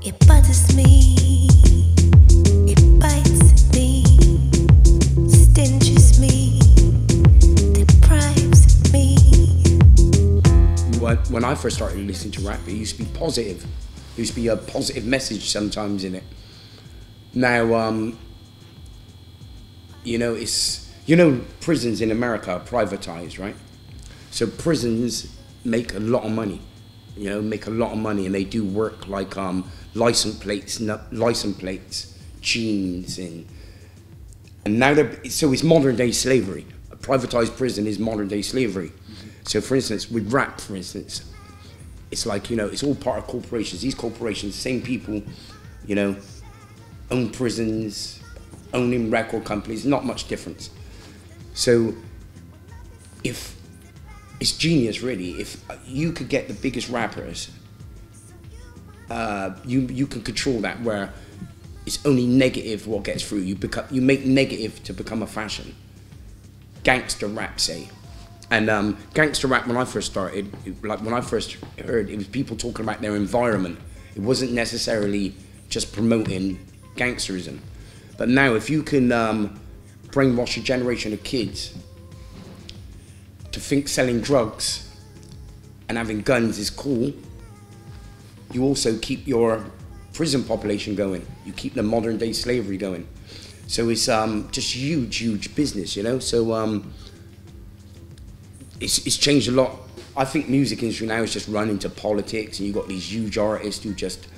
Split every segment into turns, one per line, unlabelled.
It bothers me, it bites me, stenches me, deprives me.
When I first started listening to rap, it used to be positive. There used to be a positive message sometimes in it. Now, you know, prisons in America are privatized, right? So prisons make a lot of money, and they do work like license plates, jeans, and now so it's modern day slavery. A privatized prison is modern day slavery. So for instance, with rap, for instance, it's like, it's all part of corporations. These corporations, same people, own prisons, owning record companies, not much difference. So if it's genius, really. If you could get the biggest rappers, you can control that, where it's only negative what gets through. You make negative to become a fashion. Gangster rap, say. And gangster rap, when I first started, when I first heard, it was people talking about their environment. It wasn't necessarily just promoting gangsterism. But now, if you can brainwash a generation of kids to think selling drugs and having guns is cool, you also keep your prison population going. You keep the modern day slavery going. So it's just huge business, So it's changed a lot. I think music industry now is just run into politics, and you've got these huge artists who just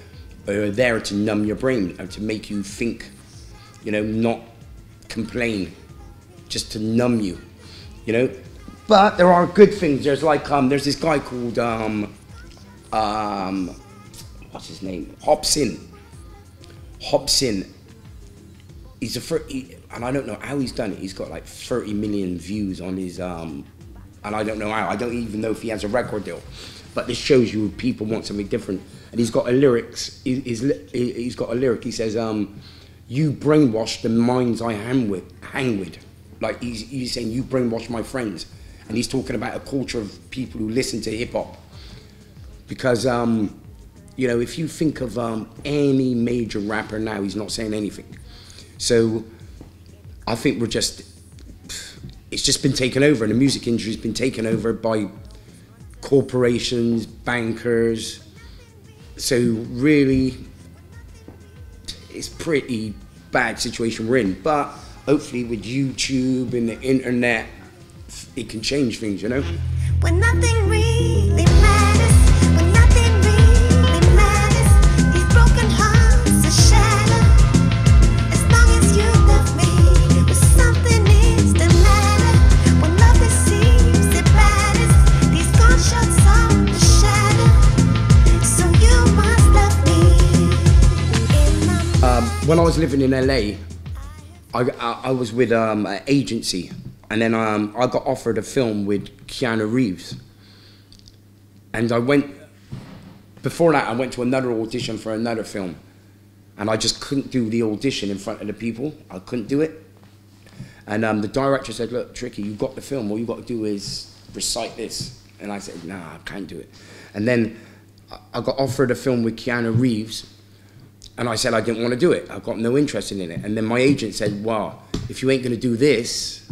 are there to numb your brain and to make you think, not complain, just to numb you, But there are good things. There's like, there's this guy called, what's his name? Hobson. He's and I don't know how he's done it. He's got like 30 million views on his, and I don't know how. I don't even know if he has a record deal. But this shows you people want something different. And he's got a lyrics. He's got a lyric. He says, "You brainwash the minds I hang with." Like he's saying, "You brainwash my friends." And he's talking about a culture of people who listen to hip hop. Because, if you think of any major rapper now, he's not saying anything. So I think it's just been taken over, and the music industry has been taken over by corporations, bankers. So really, it's pretty bad situation we're in. But hopefully with YouTube and the internet, it can change things,
When nothing really matters, when nothing really matters, these broken hearts are shattered. As long as you love me, but something is the matter. When love receives, it matters. These gunshots are the shatter. So you must love me.
When I was living in LA, I was with an agency. And then I got offered a film with Keanu Reeves. And before that, I went to another audition for another film. And I just couldn't do the audition in front of the people. I couldn't do it. And the director said, "Look, Tricky, you got the film. All you got to do is recite this." And I said, "Nah, I can't do it." And then I got offered a film with Keanu Reeves. And I said I didn't want to do it. I got no interest in it. And then my agent said, "Well, if you ain't going to do this,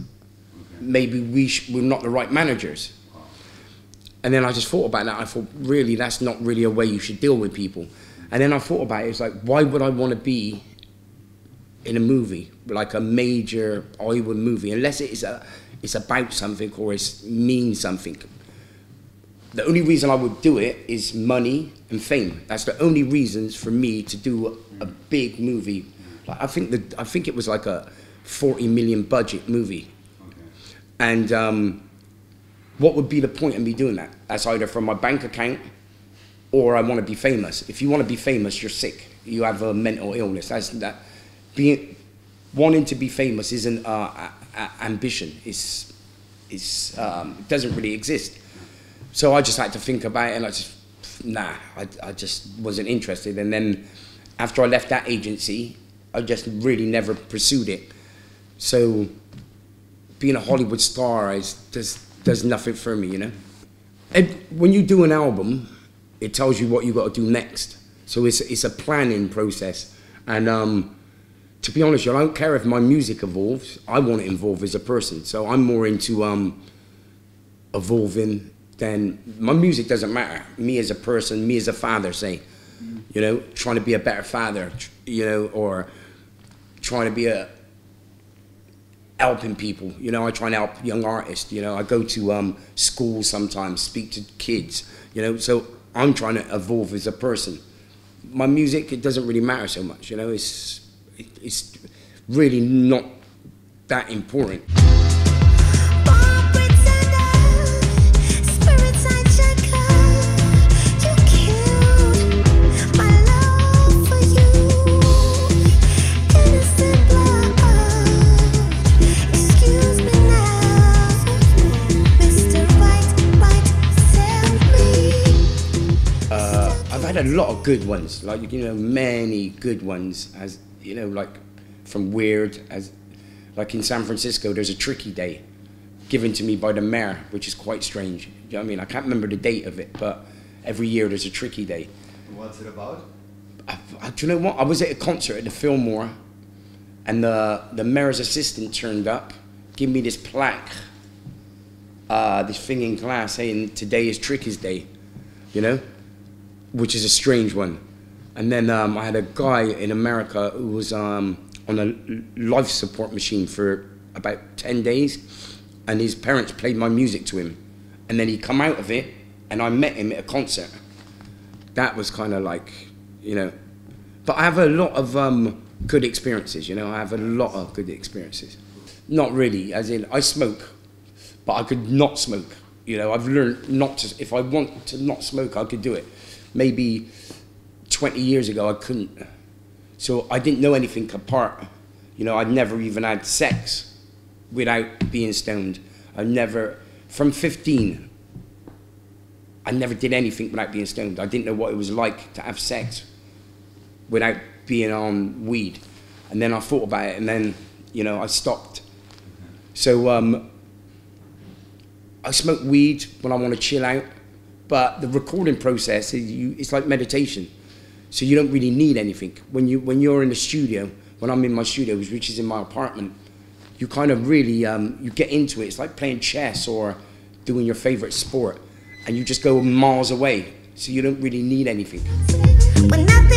maybe we're not the right managers." And then I just thought about that. I thought, really, that's not really a way you should deal with people. And then I thought about it. It's like, why would I want to be in a movie, like a major Hollywood movie, unless it's about something or it means something? The only reason I would do it is money and fame. That's the only reasons for me to do a big movie. Like, I think it was like a 40 million budget movie. And what would be the point of me doing that? That's either from my bank account or I want to be famous. If you want to be famous, you're sick. You have a mental illness. Wanting to be famous isn't ambition. It doesn't really exist. So I just had to think about it, and I just wasn't interested. And then after I left that agency, I just really never pursued it. So being a Hollywood star does nothing for me, And when you do an album, it tells you what you got to do next. So it's a planning process. And to be honest, I don't care if my music evolves. I want to evolve as a person. So I'm more into evolving than my music doesn't matter. Me as a person, me as a father, say, you know, trying to be a better father, you know, or trying to be helping people. You know, I try and help young artists. You know, I go to schools sometimes, speak to kids. You know, so I'm trying to evolve as a person. My music, it doesn't really matter so much. You know, it's really not that important. A lot of good ones, like, you know, many good ones, as you know, like from weird, as like in San Francisco there's a tricky day given to me by the mayor, which is quite strange. You know what I mean? I can't remember the date of it, but every year there's a tricky day.
What's it about?
Do you know what? I was at a concert at the Fillmore, and the mayor's assistant turned up, gave me this plaque, this thing in class saying today is Tricky's day, you know, which is a strange one. And then I had a guy in America who was on a life support machine for about 10 days, and his parents played my music to him, and then he come out of it, and I met him at a concert. That was kind of like, you know, but I have a lot of good experiences, you know, I have a lot of good experiences. Not really, as in, I smoke, but I could not smoke. You know, I've learned not to, if I want to not smoke, I could do it. Maybe 20 years ago, I couldn't. So I didn't know anything apart. You know, I'd never even had sex without being stoned. I never, from 15, I never did anything without being stoned. I didn't know what it was like to have sex without being on weed. And then I thought about it, and then, you know, I stopped. So I smoke weed when I want to chill out. But the recording process, it's like meditation. So you don't really need anything. When you're in the studio, when I'm in my studio, which is in my apartment, you kind of really, you get into it. It's like playing chess or doing your favorite sport. And you just go miles away. So you don't really need anything.
When nothing